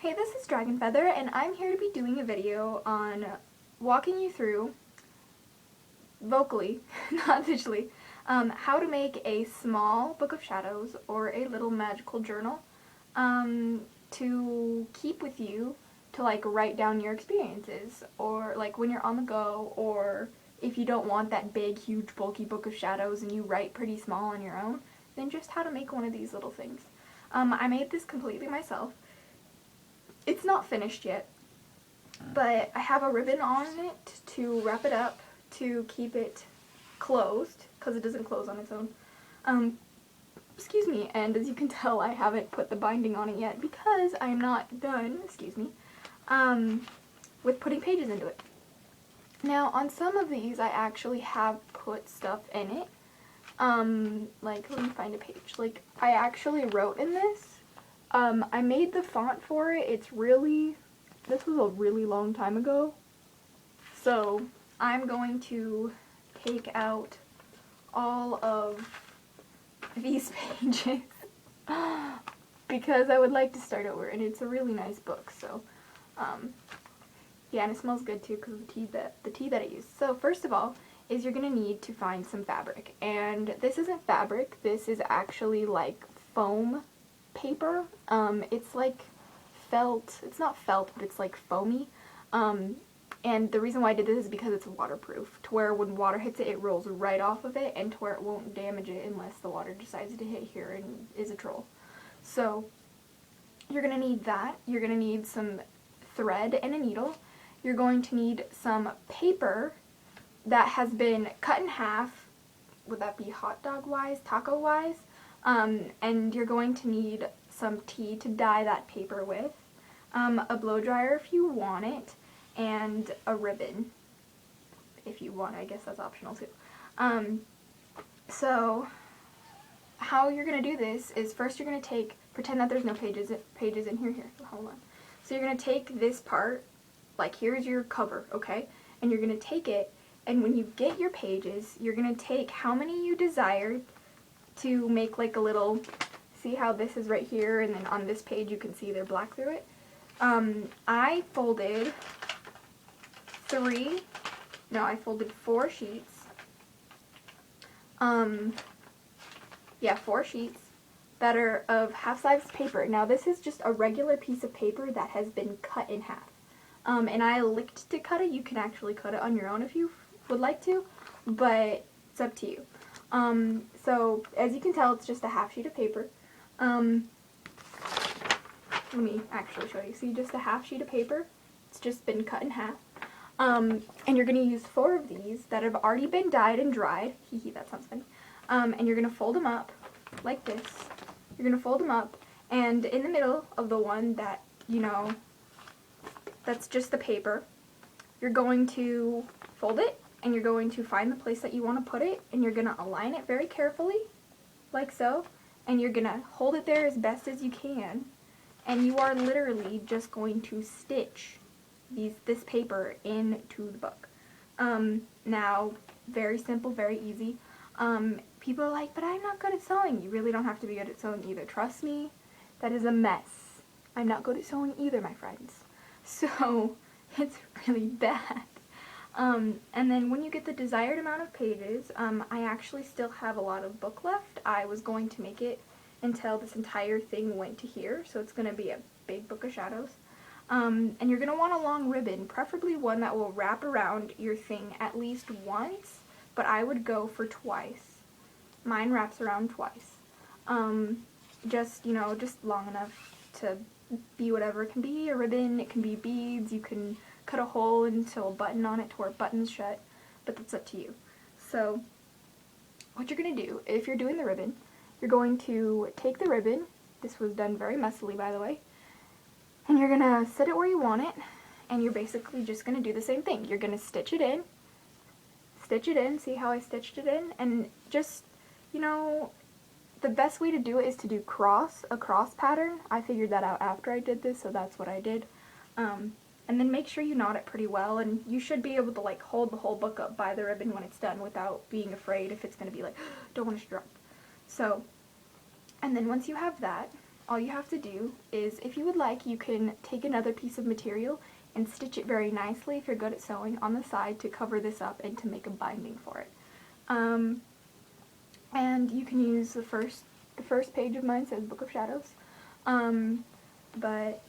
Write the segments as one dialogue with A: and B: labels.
A: Hey, this is DragonFeather, and I'm here to be doing a video on walking you through, vocally, not visually, how to make a small book of shadows or a little magical journal to keep with you to like write down your experiences, or like when you're on the go, or if you don't want that big, huge, bulky book of shadows and you write pretty small on your own, then just how to make one of these little things. I made this completely myself. It's not finished yet, but I have a ribbon on it to wrap it up to keep it closed, because it doesn't close on its own. Excuse me, and as you can tell, I haven't put the binding on it yet because I'm not done, excuse me, with putting pages into it. Now, on some of these, I actually have put stuff in it. Like, let me find a page. Like, I actually wrote in this. I made the font for it. This was a really long time ago. So, I'm going to take out all of these pages because I would like to start over, and it's a really nice book, so, yeah, and it smells good too because of the tea that I used. So, first of all, is you're going to need to find some fabric, and this isn't fabric, this is actually like foam paper. It's like felt, it's not felt, but it's like foamy, and the reason why I did this is because it's waterproof, to where when water hits it, it rolls right off of it, and to where it won't damage it unless the water decides to hit here and is a troll. So, you're going to need that. You're going to need some thread and a needle. You're going to need some paper that has been cut in half. Would that be hot dog wise, taco wise? And you're going to need some tea to dye that paper with, a blow dryer if you want it, and a ribbon if you want. I guess that's optional too. So how you're going to do this is first you're going to pretend that there's no pages in here. Hold on. So you're going to take this part, like here's your cover, okay? And you're going to take it, and when you get your pages, you're going to take how many you desire to make like a little, see how this is right here, and then on this page you can see they're black through it. I folded 4 sheets. Yeah, 4 sheets that are of half-size paper. Now this is just a regular piece of paper that has been cut in half. And I licked to cut it. You can actually cut it on your own if you would like to, but it's up to you. So as you can tell, it's just a half sheet of paper. Let me actually show you. See, just a half sheet of paper. It's just been cut in half. And you're going to use 4 of these that have already been dyed and dried. Hee hee, that sounds funny. And you're going to fold them up like this. You're going to fold them up, and in the middle of the one that, you know, that's just the paper, you're going to fold it, and you're going to find the place that you want to put it, and you're going to align it very carefully, like so, and you're going to hold it there as best as you can, and you are literally just going to stitch this paper into the book. Now, very simple, very easy. People are like, but I'm not good at sewing. You really don't have to be good at sewing either. Trust me, that is a mess. I'm not good at sewing either, my friends. So, it's really bad. And then when you get the desired amount of pages, I actually still have a lot of book left. I was going to make it until this entire thing went to here, so it's going to be a big book of shadows. And you're going to want a long ribbon, preferably one that will wrap around your thing at least once, but I would go for twice. Mine wraps around twice. Just, you know, just long enough to be whatever it can be. A ribbon, it can be beads, you can cut a hole and sew a button on it to where it buttons shut, but that's up to you. So, what you're going to do, if you're doing the ribbon, you're going to take the ribbon, this was done very messily by the way, and you're going to set it where you want it, and you're basically just going to do the same thing. You're going to stitch it in, see how I stitched it in, and just, you know, the best way to do it is to do a cross pattern. I figured that out after I did this, so that's what I did. And then make sure you knot it pretty well, and you should be able to like hold the whole book up by the ribbon when it's done without being afraid if it's going to be like, don't want it to drop. So, and then once you have that, all you have to do is, if you would like, you can take another piece of material and stitch it very nicely, if you're good at sewing, on the side to cover this up and to make a binding for it. And you can use the first page of mine says Book of Shadows. But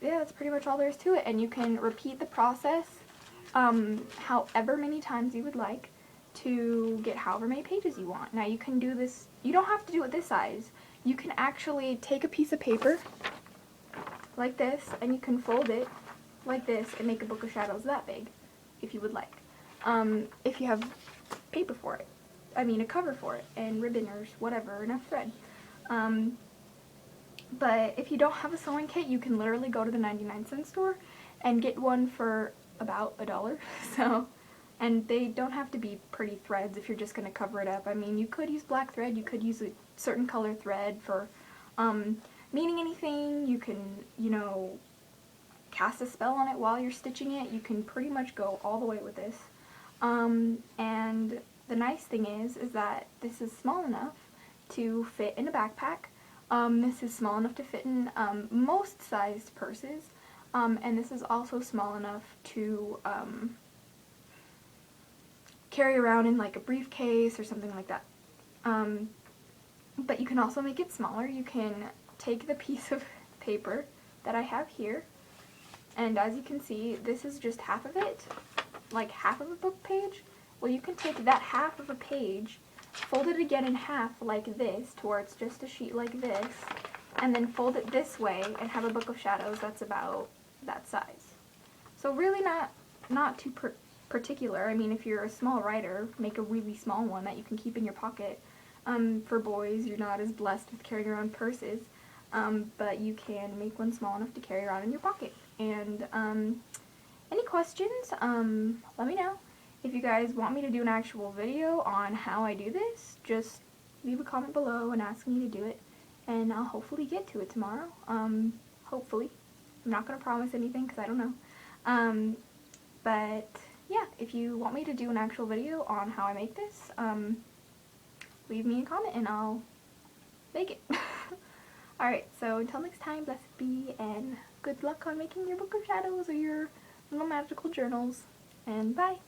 A: yeah, that's pretty much all there is to it, and you can repeat the process however many times you would like to get however many pages you want. Now you can do this, you don't have to do it this size. You can actually take a piece of paper like this and you can fold it like this and make a Book of Shadows that big if you would like. If you have paper for it. I mean a cover for it and ribbon or whatever, enough thread. But if you don't have a sewing kit, you can literally go to the 99-cent store and get one for about $1. So, and they don't have to be pretty threads if you're just going to cover it up. I mean, you could use black thread, you could use a certain color thread for meaning anything. You can, you know, cast a spell on it while you're stitching it. You can pretty much go all the way with this. And the nice thing is that this is small enough to fit in a backpack. This is small enough to fit in most sized purses, and this is also small enough to carry around in like a briefcase or something like that. But you can also make it smaller. You can take the piece of paper that I have here, and as you can see, this is just half of it, like half of a book page. Well, you can take that half of a page, fold it again in half like this, to where it's just a sheet like this, and then fold it this way and have a Book of Shadows that's about that size. So really not too particular. I mean, if you're a small writer, make a really small one that you can keep in your pocket. For boys, you're not as blessed with carrying around purses, but you can make one small enough to carry around in your pocket. And any questions, let me know. If you guys want me to do an actual video on how I do this, just leave a comment below and ask me to do it, and I'll hopefully get to it tomorrow. Hopefully. I'm not going to promise anything because I don't know. But yeah, if you want me to do an actual video on how I make this, leave me a comment and I'll make it. Alright, so until next time, blessed be, and good luck on making your Book of Shadows or your little magical journals, and bye!